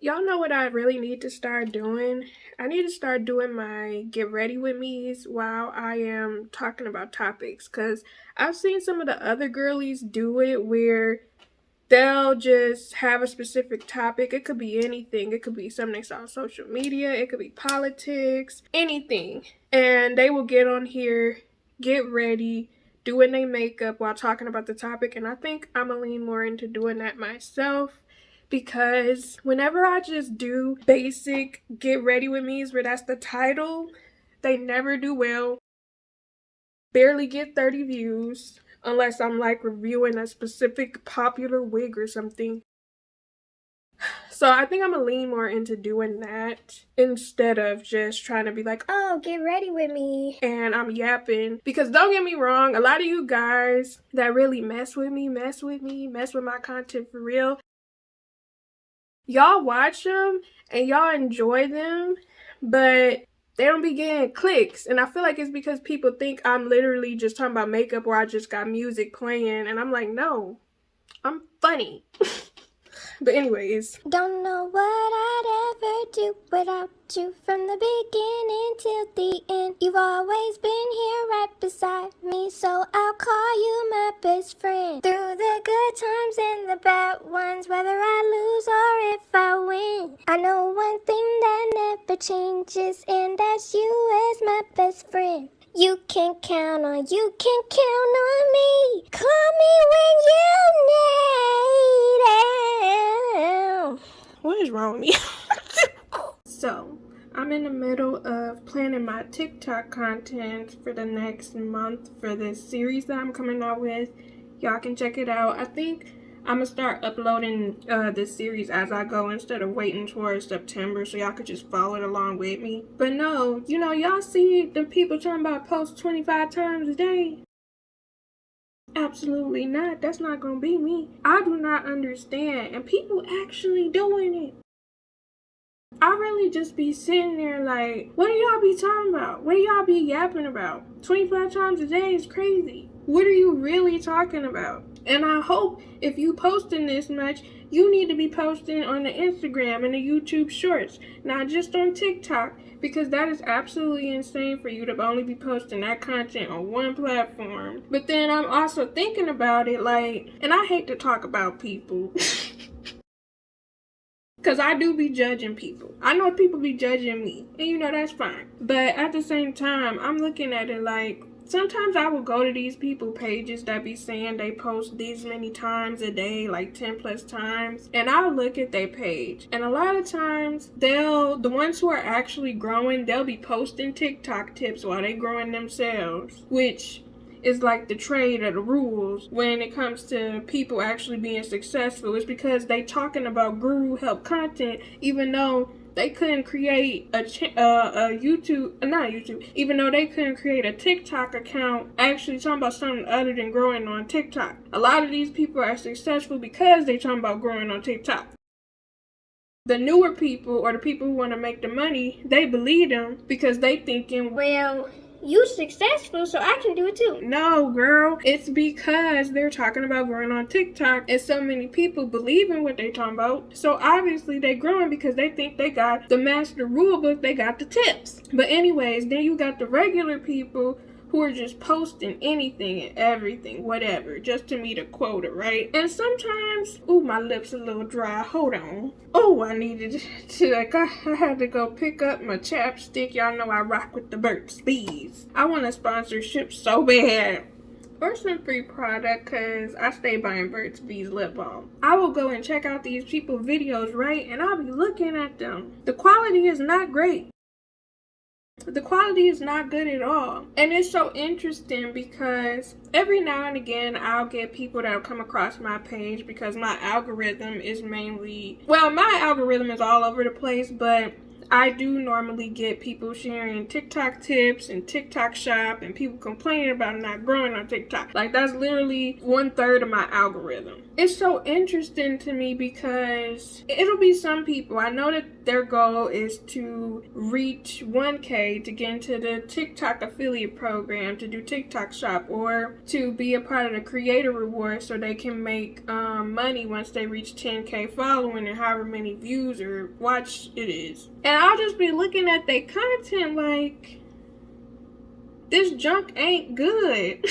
Y'all know what I really need to start doing? I need to start doing my get ready with me's while I am talking about topics, because I've seen some of the other girlies do it where they'll just have a specific topic. It could be anything. It could be something they saw on social media. It could be politics, anything. And they will get on here, get ready, doing their makeup while talking about the topic. And I think I'm going to lean more into doing that myself, because whenever I just do basic get ready with me's where that's the title, they never do well. Barely get 30 views unless I'm like reviewing a specific popular wig or something. So I think I'm gonna lean more into doing that instead of just trying to be like, oh, get ready with me, and I'm yapping. Because don't get me wrong, a lot of you guys that really mess with my content for real, y'all watch them and y'all enjoy them, but they don't be getting clicks. And I feel like it's because people think I'm literally just talking about makeup or I just got music playing. And I'm like, no, I'm funny. But anyways. Don't know what I'd ever do without you, from the beginning till the end. You've always been here right beside me, so I'll call you my best friend. Through the good times and the bad ones, whether I lose or if I win, I know one thing that never changes, and that's you as my best friend. You can count on me. Call me when you need it. What is wrong with me? So, I'm in the middle of planning my TikTok content for the next month for this series that I'm coming out with. Y'all can check it out. I think I'm gonna start uploading this series as I go instead of waiting towards September, so y'all could just follow it along with me. But no, y'all see the people talking about post 25 times a day? Absolutely not. That's not gonna be me. I do not understand. And people actually doing it. I really just be sitting there like, what do y'all be talking about? What do y'all be yapping about? 25 times a day is crazy. What are you really talking about? And I hope if you posting this much, you need to be posting on the Instagram and the YouTube shorts, not just on TikTok, because that is absolutely insane for you to only be posting that content on one platform. But then I'm also thinking about it like, and I hate to talk about people, because I do be judging people. I know people be judging me, and that's fine. But at the same time, I'm looking at it like, sometimes I will go to these people pages that be saying they post these many times a day, like 10 plus times, and I'll look at their page. And a lot of times, the ones who are actually growing, they'll be posting TikTok tips while they growing themselves, which is like the trade or the rules when it comes to people actually being successful. It's because they talking about guru help content, even though they couldn't create even though they couldn't create a TikTok account actually talking about something other than growing on TikTok. A lot of these people are successful because they talking about growing on TikTok. The newer people, or the people who want to make the money, they believe them because they thinking, well, you successful, so I can do it too. No, girl. It's because they're talking about growing on TikTok and so many people believe in what they talking about. So obviously they growing because they think they got the master rule book, they got the tips. But anyways, then you got the regular people who are just posting anything and everything, whatever, just to meet a quota, right? And sometimes, ooh, my lips a little dry. Hold on. Oh, I needed to, I had to go pick up my chapstick. Y'all know I rock with the Burt's Bees. I want a sponsorship so bad. Or some free product, because I stay buying Burt's Bees lip balm. I will go and check out these people videos, right? And I'll be looking at them. The quality is not great. The quality is not good at all. And it's so interesting because every now and again I'll get people that'll come across my page, because my algorithm is my algorithm is all over the place, but I do normally get people sharing TikTok tips and TikTok shop and people complaining about not growing on TikTok. Like, that's literally 1/3 of my algorithm. It's so interesting to me because it'll be some people, I know that their goal is to reach 1K to get into the TikTok affiliate program, to do TikTok shop, or to be a part of the creator reward so they can make money once they reach 10K following and however many views or watch it is. And I'll just be looking at their content like, this junk ain't good.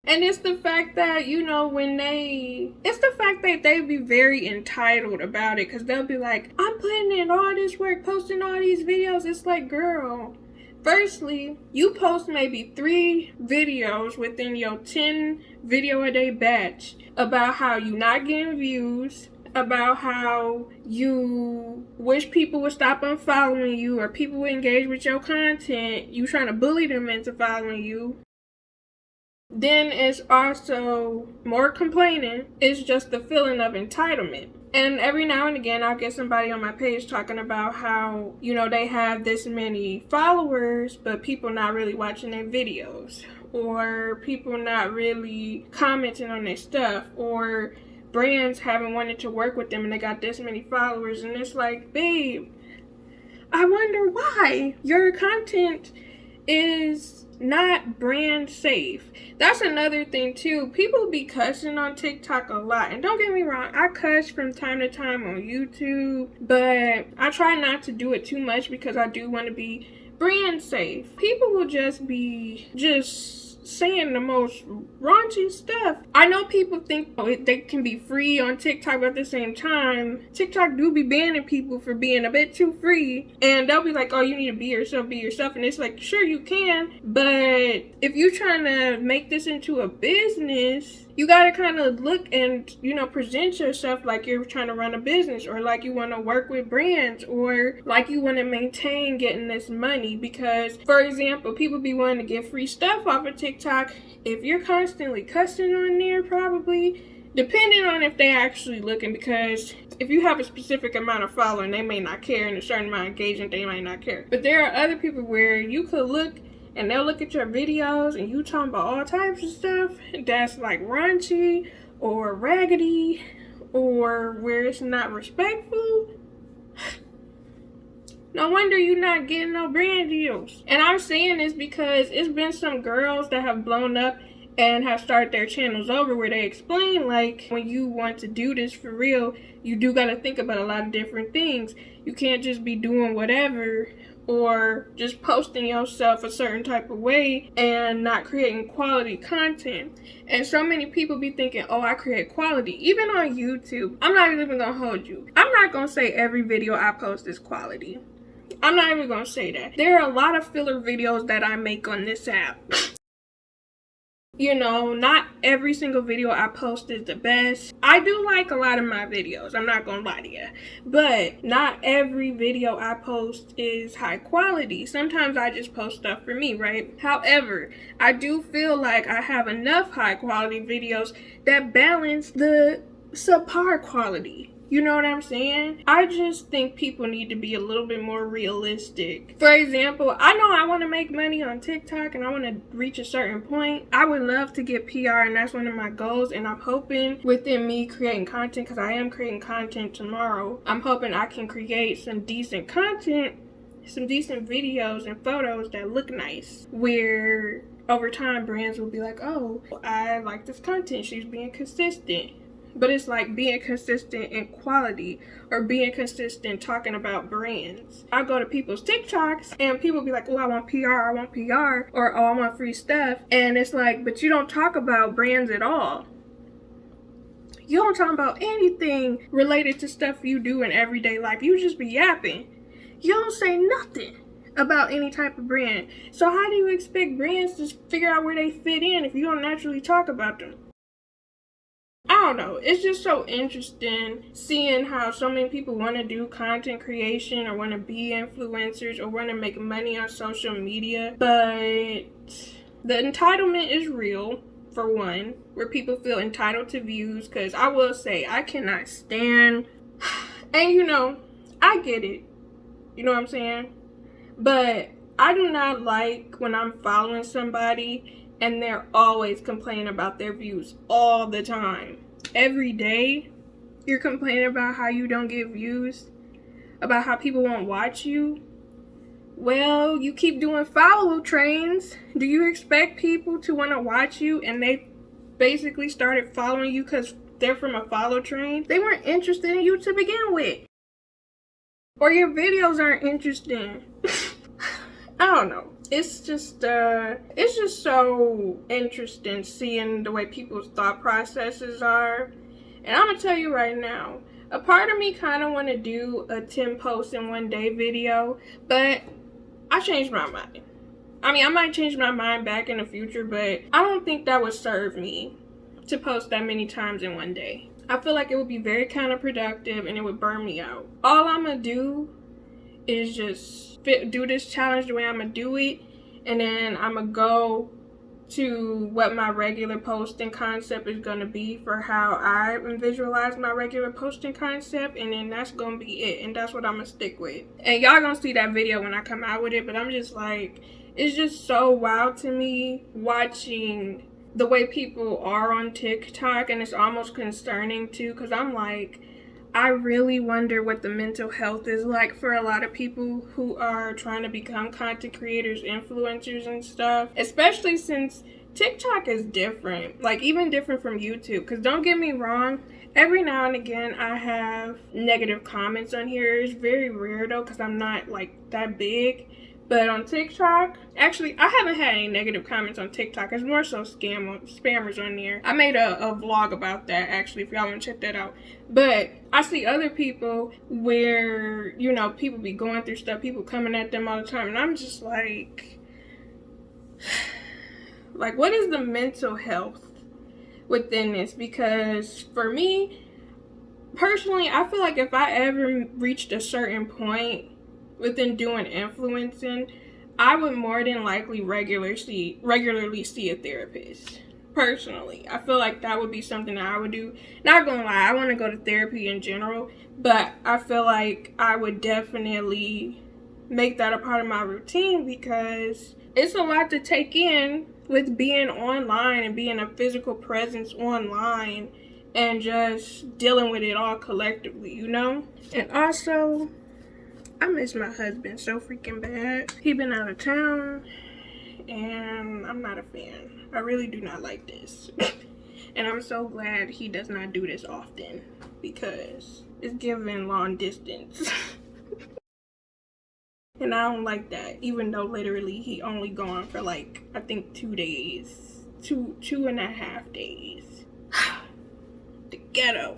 And it's the fact that, you know, it's the fact that they be very entitled about it, because they'll be like, I'm putting in all this work, posting all these videos. It's like, girl, firstly, you post maybe 3 videos within your 10 video a day batch about how you not getting views, about how you wish people would stop unfollowing you or people would engage with your content. You trying to bully them into following you. Then it's also more complaining. It's just the feeling of entitlement. And every now and again, I'll get somebody on my page talking about how, you know, they have this many followers, but people not really watching their videos, or people not really commenting on their stuff, or brands haven't wanted to work with them and they got this many followers. And it's like, babe, I wonder why your content is not brand safe. That's another thing too. People be cussing on TikTok a lot, and don't get me wrong, I cuss from time to time on YouTube, but I try not to do it too much because I do want to be brand safe. People will just be saying the most raunchy stuff. I know people think they can be free on TikTok, but at the same time, TikTok do be banning people for being a bit too free, and they'll be like, oh, you need to be yourself, and it's like, sure, you can, but if you're trying to make this into a business, you gotta kind of look and, you know, present yourself like you're trying to run a business, or like you want to work with brands, or like you want to maintain getting this money. Because, for example, people be wanting to get free stuff off of TikTok. If you're constantly cussing on there, probably, depending on if they actually looking, because if you have a specific amount of following, they may not care, and a certain amount of engagement, they might not care. But there are other people where you could look and they'll look at your videos and you talking about all types of stuff that's like raunchy or raggedy, or where it's not respectful. No wonder you're not getting no brand deals. And I'm saying this because it's been some girls that have blown up and have started their channels over where they explain, like, when you want to do this for real, you do got to think about a lot of different things. You can't just be doing whatever or just posting yourself a certain type of way and not creating quality content. And so many people be thinking, oh, I create quality. Even on YouTube, I'm not even gonna hold you. I'm not gonna say every video I post is quality. I'm not even gonna say that. There are a lot of filler videos that I make on this app. You know, not every single video I post is the best. I do like a lot of my videos, I'm not gonna lie to you. But not every video I post is high quality. Sometimes I just post stuff for me, right? However, I do feel like I have enough high quality videos that balance the subpar quality. You know what I'm saying? I just think people need to be a little bit more realistic. For example, I know I want to make money on TikTok and I want to reach a certain point. I would love to get PR, and that's one of my goals. And I'm hoping within me creating content, because I am creating content tomorrow, I'm hoping I can create some decent content, some decent videos and photos that look nice, where over time brands will be like, oh, I like this content, she's being consistent. But it's like being consistent in quality, or being consistent talking about brands. I go to people's TikToks and people be like, oh, I want PR, or oh, I want free stuff. And it's like, but you don't talk about brands at all. You don't talk about anything related to stuff you do in everyday life. You just be yapping. You don't say nothing about any type of brand. So how do you expect brands to figure out where they fit in if you don't naturally talk about them? I don't know. It's just so interesting seeing how so many people want to do content creation, or want to be influencers, or want to make money on social media. But the entitlement is real, for one, where people feel entitled to views. Because I will say, I cannot stand, and you know, I get it. You know what I'm saying? But I do not like when I'm following somebody and they're always complaining about their views all the time. Every day, you're complaining about how you don't get views, about how people won't watch you. Well, you keep doing follow trains. Do you expect people to want to watch you and they basically started following you because they're from a follow train? They weren't interested in you to begin with. Or your videos aren't interesting. I don't know. It's just so interesting seeing the way people's thought processes are. And I'm gonna tell you right now, a part of me kind of want to do a 10 post in one day video, but I changed my mind. I mean, I might change my mind back in the future, but I don't think that would serve me to post that many times in one day. I feel like it would be very counterproductive and it would burn me out. All I'm gonna do is just do this challenge the way I'm gonna do it, and then I'm gonna go to what my regular posting concept is gonna be for how I visualize my regular posting concept, and then that's gonna be it, and that's what I'm gonna stick with. And y'all gonna see that video when I come out with it, but I'm just like, it's just so wild to me watching the way people are on TikTok, and it's almost concerning too, because I'm like, I really wonder what the mental health is like for a lot of people who are trying to become content creators, influencers and stuff, especially since TikTok is different, like even different from YouTube. Because don't get me wrong, every now and again I have negative comments on here. It's very rare though, because I'm not like that big. But on TikTok, actually, I haven't had any negative comments on TikTok. It's more so spammers on there. I made a vlog about that, actually, if y'all want to check that out. But I see other people where, you know, people be going through stuff, people coming at them all the time. And I'm just like, what is the mental health within this? Because for me, personally, I feel like if I ever reached a certain point within doing influencing, I would more than likely regularly see a therapist. Personally, I feel like that would be something that I would do. Not gonna lie, I want to go to therapy in general, but I feel like I would definitely make that a part of my routine, because it's a lot to take in with being online and being a physical presence online and just dealing with it all collectively, you know? And also, I miss my husband so freaking bad. He been out of town, and I'm not a fan. I really do not like this. And I'm so glad he does not do this often, because it's giving long distance. And I don't like that, even though literally he only gone for like, I think 2 days. Two and a half days. The ghetto.